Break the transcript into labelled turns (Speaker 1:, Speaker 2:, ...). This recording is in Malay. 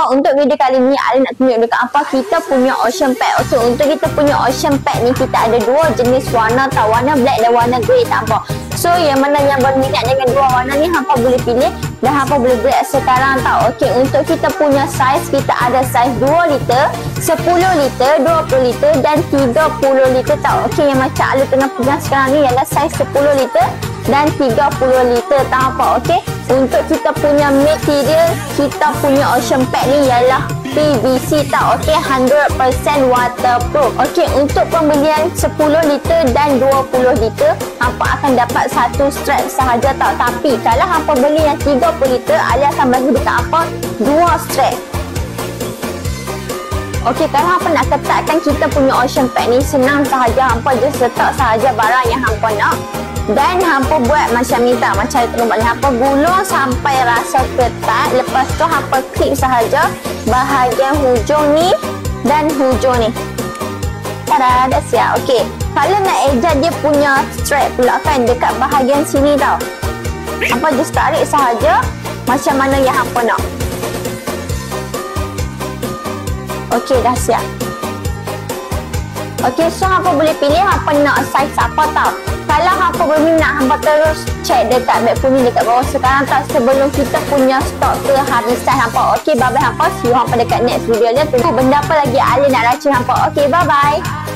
Speaker 1: hampa, untuk video kali ni Ali nak tunjuk dekat hampa kita punya ocean pack. Okey, untuk kita punya ocean pack ni kita ada dua jenis warna tau, warna black dan warna grey tak hampa. So yang mana yang berminat dengan dua warna ni hampa boleh pilih dan hampa boleh grab sekarang tau. Okey, untuk kita punya saiz kita ada saiz 2 liter, 10 liter, 20 liter dan 30 liter tau. Okey, yang macam Ali tengah pegang sekarang ni ialah saiz 10 liter dan 30 liter tak apa. Okey, untuk kita punya material kita punya ocean pack ni ialah PVC tau. Okey, 100% waterproof. Okey, untuk pembelian 10 liter dan 20 liter hampa akan dapat satu strap sahaja tau. Tapi kalau hampa beli yang 30 liter, Ali akan bagi dekat hampa 2 strap. Okey, kalau hampa nak ketatkan kita punya ocean pack ni senang sahaja, hampa just letak sahaja barang yang hampa nak. Dan hampa buat macam ni tau, macam itu balik hampa gulung sampai rasa ketat. Lepas tu hampa klip sahaja bahagian hujung ni dan hujung ni. Tada, dah siap. Okey, kalau nak adjust dia punya strap pula kan dekat bahagian sini tau, hampa just tarik sahaja macam mana yang hampa nak. Okey, dah siap. Okey, so hampa boleh pilih hampa nak saiz apa tau. Kalau hampa berminat, hampa terus check dekat beg punya dekat bawah sekarang tau, sebelum kita punya stok kehabisan hampa. Okey, bye bye hampa. See you hampa dekat next video dia. Tunggu benda apa lagi Ali nak racun hampa. Okey, bye bye.